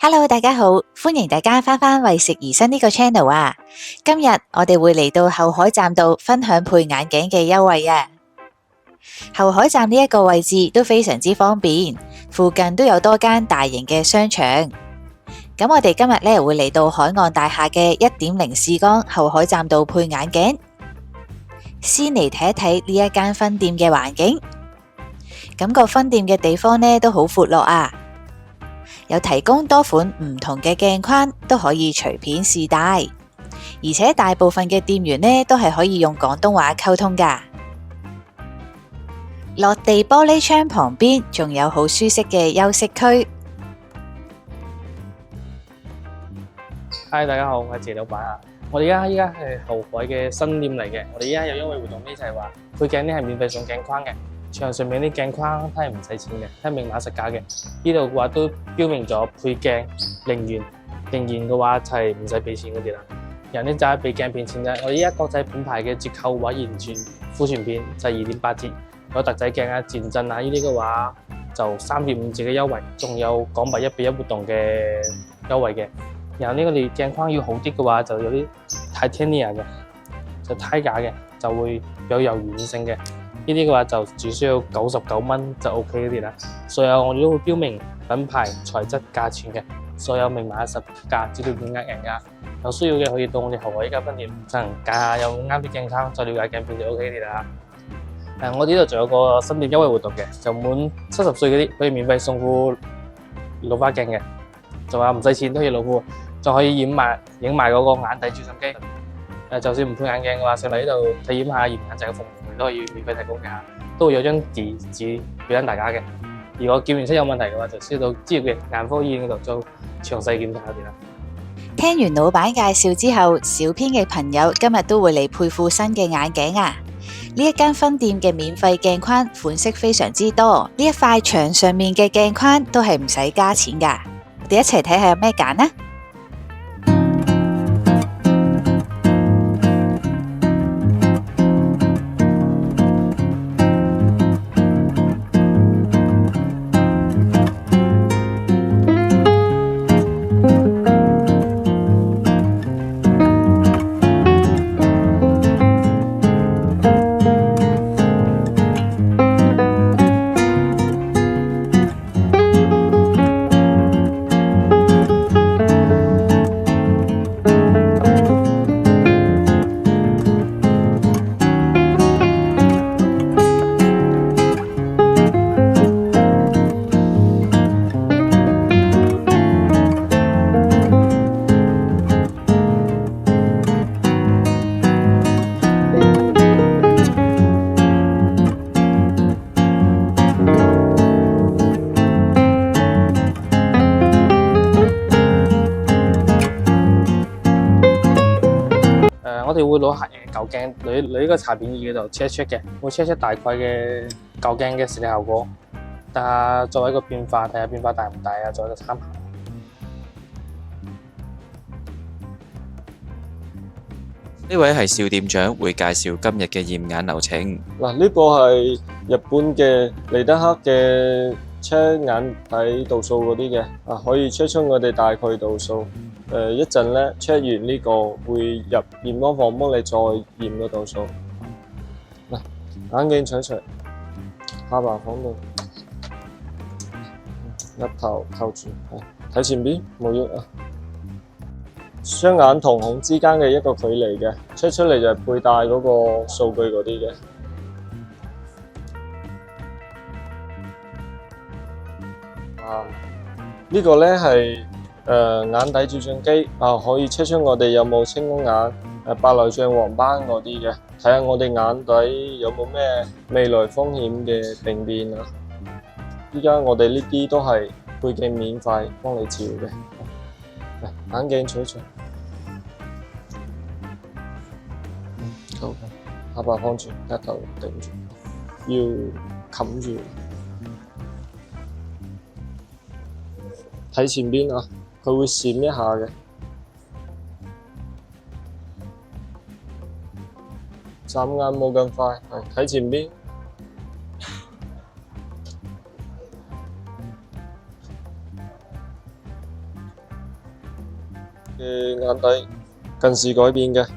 Hello，大家好，歡迎大家返為食而生呢個 channel 啊！今日我哋會嚟到後海站度分享配眼鏡嘅優惠啊！後海站呢一個位置都非常之方便，附近都有多間大型嘅商場。咁我哋今日咧會嚟到海岸大廈嘅1.0視光後海站度配眼鏡。先嚟睇一睇呢一間分店嘅環境。咁個分店嘅地方呢都好闊落啊！有提供多款唔同嘅鏡框，都可以隨便試戴，而且大部分嘅店員呢都係可以用廣東話溝通㗎。落地玻璃窗旁邊仲有好舒適嘅休息區。Hi， 大家好，我係謝老闆啊。我哋依家係後海嘅新店嚟嘅。我哋依家有優惠活動呢，就係話配鏡呢係免費送鏡框嘅。牆上面啲鏡框都係唔使錢嘅，係明碼實價嘅。呢度嘅話都標明咗配鏡0元，0元嘅話就係唔使俾錢嗰啲啦。人呢就係俾鏡片錢啫。我哋依家國際品牌嘅折扣位完全庫存片就係2.8折，有特製鏡啊、漸震啊呢啲嘅話就3.5折嘅優惠，仲有港幣1比1活動嘅優惠嘅。然後呢個你鏡框要好啲嘅話，就有啲 Titanium 嘅，就 Tiger 嘅，就會有柔軟性嘅。呢啲嘅話就只需要99蚊就 OK 嗰啲啦。所有我哋都會標明品牌、材質、價錢嘅，所有明碼實價，絕對唔呃人㗎。有需要嘅可以到我哋後海依家分店進行揀下有啱啲鏡框，再了解鏡片就 OK 啲啦。我呢度仲有個新店優惠活動嘅，就滿70歲嗰啲可以免費送副老花鏡嘅，就話唔使錢都可以攞副，仲可以影埋嗰個眼底照相機。就算唔配眼鏡嘅話，上嚟呢度體驗下驗眼仔嘅服務，都可以免費提供嘅，都會有張紙俾緊大家嘅。如果檢驗室有問題嘅話，就需要到專業嘅眼科醫院嗰度做詳細檢查嗰啲啦。聽完老闆介紹之後，小編嘅朋友今日都會嚟配副新嘅眼鏡啊！呢一間分店嘅免費鏡框款式非常之多，呢一塊牆上面嘅鏡框都係唔使加錢㗎。我哋一齊睇下有咩揀啊！我哋會攞舊鏡嚟呢個查片儀嗰度 check 嘅，會 check 大概嘅舊鏡嘅視力效果，但係作為一個變化，睇下變化大唔大啊，作為一個參考。呢位係邵店長，會介紹今日嘅驗眼流程。嗱，呢個係日本嘅尼德克嘅 check 眼底度數嗰啲嘅，可以 check 出我哋大概度數。一陣咧 check 完呢個會入驗光房幫你再驗個度數。嗱，眼鏡取除，下巴放度，一頭扣住，睇前邊冇喐啊。雙眼瞳孔之間嘅一個距離嘅，check 出嚟就係佩戴嗰個數據嗰啲嘅。呢個咧係眼底照相機可以 check 出我哋有冇青光眼、白內障、黃斑嗰啲嘅，睇下我哋眼底有冇咩未來風險嘅病變啊！依家我哋呢啲都係配鏡免費幫你照嘅。眼鏡取除，好，下巴放住，一頭頂住，要冚住，睇前邊啊！佢會閃一下嘅，眨眼冇咁快，睇前邊。嘅眼底近視改變嘅，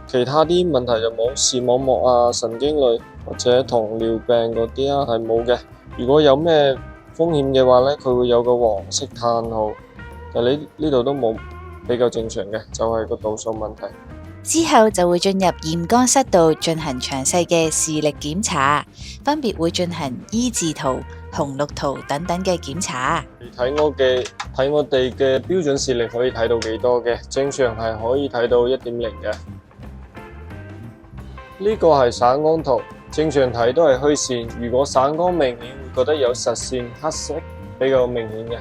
其他啲問題就冇，視網膜啊、神經類或者糖尿病嗰啲啊係冇嘅。如果有咩風險嘅話呢，佢會有個黃色嘆號，但呢度都冇，比較正常嘅，就係個度數問題。之後就會進入驗光室度進行詳細嘅視力檢查，分別會進行 E 字圖、紅綠圖等等嘅檢查。睇我哋嘅標準視力可以睇到幾多嘅？正常係可以睇到1.0嘅。呢個係散光圖，正常睇都係虛線，如果散光明顯會覺得有實線黑色比較明顯嘅。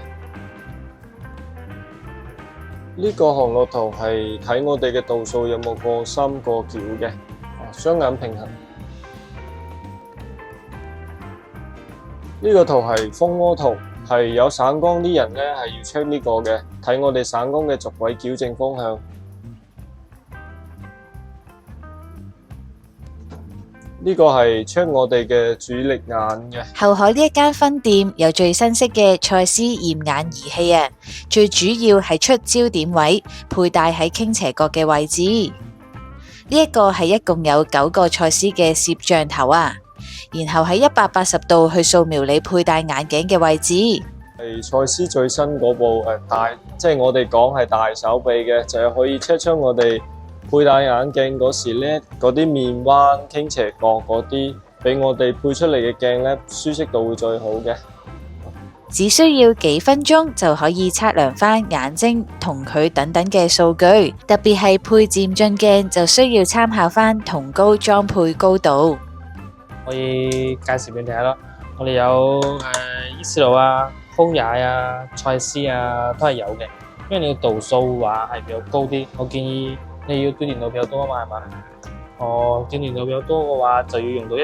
呢個紅綠圖係睇我哋嘅度數有冇過深過矯嘅，雙眼平衡。呢個圖係蜂窩圖，係有散光啲人呢係要 check 呢個嘅，睇我哋散光嘅軸位矯正方向。呢個係 check 我哋嘅主力眼嘅。後海呢一間分店有最新式嘅蔡司驗眼儀器啊，最主要係出焦點位，佩戴喺傾斜角嘅位置。呢一個係一共有9個蔡司嘅攝像頭啊，然後喺180度去掃描你佩戴眼鏡嘅位置。係蔡司最新嗰部大，即係我哋講係大手臂嘅，就係可以 check 出我哋佩戴眼鏡嗰時咧，嗰啲面彎傾斜角嗰啲，俾我哋配出嚟嘅鏡咧，舒適度會最好嘅。只需要幾分鐘就可以測量翻眼睛、瞳距等等嘅數據，特別係配漸進鏡就需要參考翻瞳高裝配高度。可以介紹俾你睇咯。我哋有依視路啊、Hoya 啊、蔡司啊都係有嘅，因為你嘅度數話係比較高啲，我建議你要對電腦比較多啊嘛，係嘛？對電腦比較多嘅話，就要用到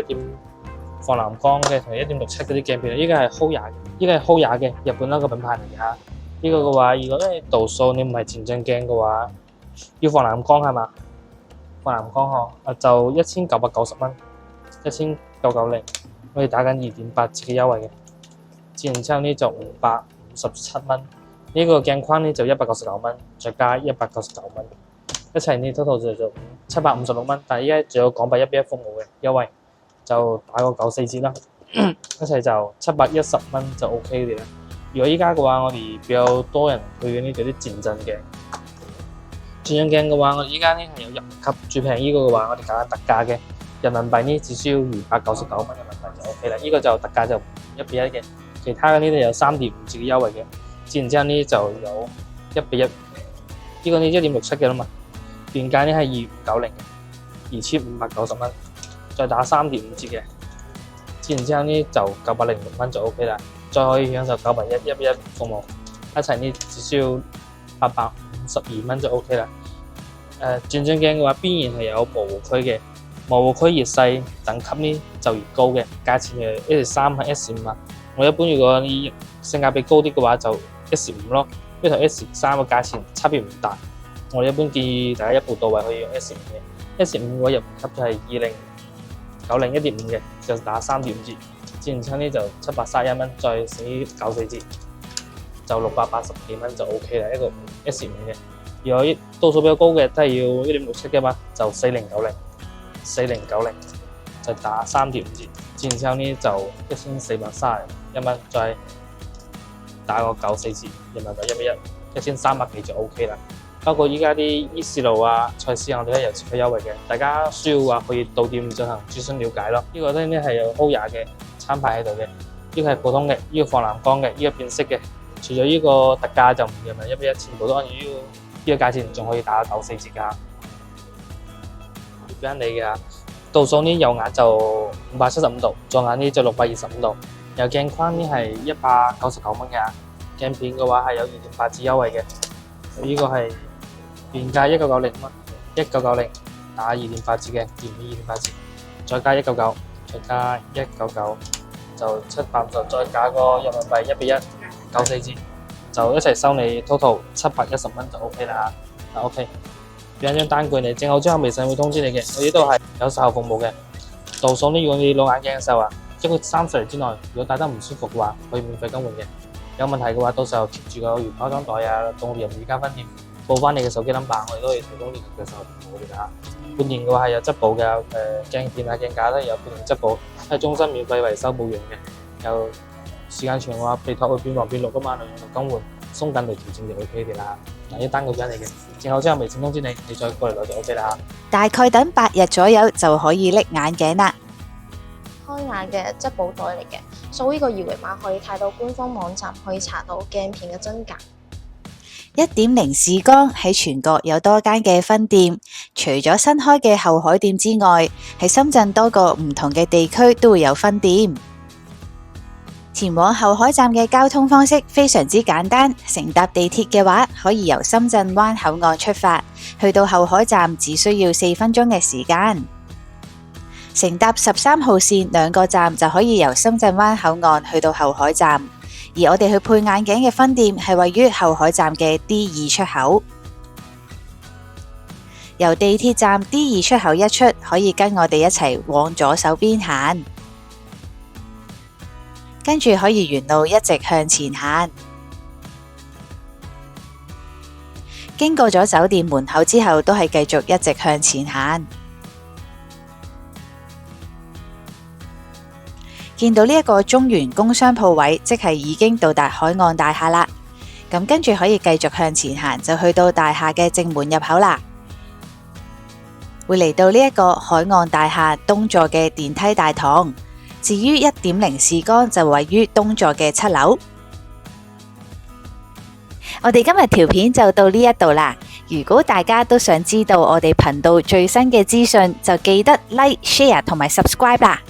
放藍光嘅同1.67嗰啲鏡片。依家係 Hoya 嘅，日本一個品牌嚟嘅嚇。呢個嘅話，如果咧度數你唔係漸進鏡嘅話，要放藍光係嘛？放藍光就1990蚊，1990，我哋打緊2.8折嘅優惠嘅。然之後呢就557蚊，呢個鏡框呢就199蚊，再加199蚊，一齊呢 total 就做756蚊。但係依家仲有港幣1:1服務嘅優惠，就打個94折啦，一齊就710蚊就 OK 嘅啦。如果依家嘅話，我哋比較多人去嘅呢就啲漸進鏡。漸進鏡嘅話，我哋依家呢係有入級，最平呢個嘅話，我哋搞緊特價嘅，人民幣呢只需要299蚊人民幣就 OK 啦。呢個就特價就1:1嘅。其他嘅呢度有3.5折嘅優惠嘅，然之後呢就有1:1，呢個呢1.67嘅啦嘛，原價呢係2590嘅，2590蚊，再打3.5折嘅，然之後呢就906蚊就 OK 啦，再可以享受9:1服務，一齊呢只需要852蚊就 OK 啦。漸進鏡嘅話，必然係有模糊區嘅，模糊區越細等級呢就越高嘅，價錢係 S3 係 S5啊。我一般如果你性價比高啲嘅話就 S5 咯，因為同 S3 嘅價錢差別唔大。我一般建議大家一步到位可以用 S5 嘅。S5 嘅話入級就係2090 1.5嘅，就打3.5折，然之後呢就731蚊，再乘以94折，就680幾蚊就 OK 啦。一個 S5 嘅，如果度數比較高嘅都係要1.67嘅嘛，就4090，就打3.5折。然之後呢就1431蚊，再打個94折，人民幣1:1，1300幾就 OK 啦。包括依家啲依視路啊、蔡司我哋都有設計優惠嘅，大家需要話可以到店進行諮詢了解咯。呢個咧係有 Hoya 嘅餐牌喺度嘅，呢個係普通嘅，呢個放藍光嘅，呢個變色嘅。除咗呢個特價就唔人民幣1:1，全部都按照呢個價錢，仲可以打94折㗎。俾緊你嘅。度數呢右眼就575度，左眼呢就625度。有鏡框呢係199蚊嘅，鏡片嘅話係有2.8折優惠嘅。呢個係原價1990蚊，1990打2.8折嘅，連尾2.8折，再加199，再加199就750，再加個人民幣1:1，94折，就一齊收你 total 710蚊就 OK 啦。OK。俾一張單據你，正好之後微信會通知你嘅。我呢度係有售後服務嘅。度數呢，如果你攞眼鏡嘅時候啊，一個3個月之內，如果戴得唔舒服嘅話，可以免費更換嘅。有問題嘅話，到時候貼住個原包裝袋啊，到我哋入依間分店報翻你嘅手機 number，我哋都可以提供呢個嘅售後服務俾大家。換言嘅話係有質保嘅，鏡片啊鏡架咧有固定質保，係終身免費維修保養嘅。有時間長嘅話，被託會變黃變綠噶嘛，你用更換鬆緊嚟調整就 OK 嘅啦。嗱，呢單個俾你嘅，然後之後微信通知你，你再過嚟攞就 OK 啦。大概等8日左右就可以拎眼鏡啦。開眼嘅質保袋嚟嘅，掃呢個二維碼可以睇到官方網站，可以查到鏡片嘅真假。1.0視光喺全國有多間嘅分店，除咗新開嘅後海店之外，喺深圳多個唔同嘅地區都會有分店。前往後海站嘅交通方式非常之簡單，乘搭地鐵嘅話，可以由深圳灣口岸出發，去到後海站只需要4分鐘嘅時間。乘搭13號線2個站就可以由深圳灣口岸去到後海站，而我哋去配眼鏡嘅分店係位於後海站嘅 D2 出口。由地鐵站 D2 出口一出，可以跟我哋一齊往左手邊行，跟住可以沿路一直向前行。經過咗酒店門口之後，都係繼續一直向前行。見到呢一個中原工商鋪位，即係已經到達海岸大廈啦。咁跟住可以繼續向前行，就去到大廈嘅正門入口啦。會嚟到呢一個海岸大廈東座嘅電梯大堂。至於1.0視光就位於東座嘅7樓。我哋今日條片就到呢一度啦。如果大家都想知道我哋頻道最新嘅資訊，就記得 Like、Share 同埋 Subscribe 啦。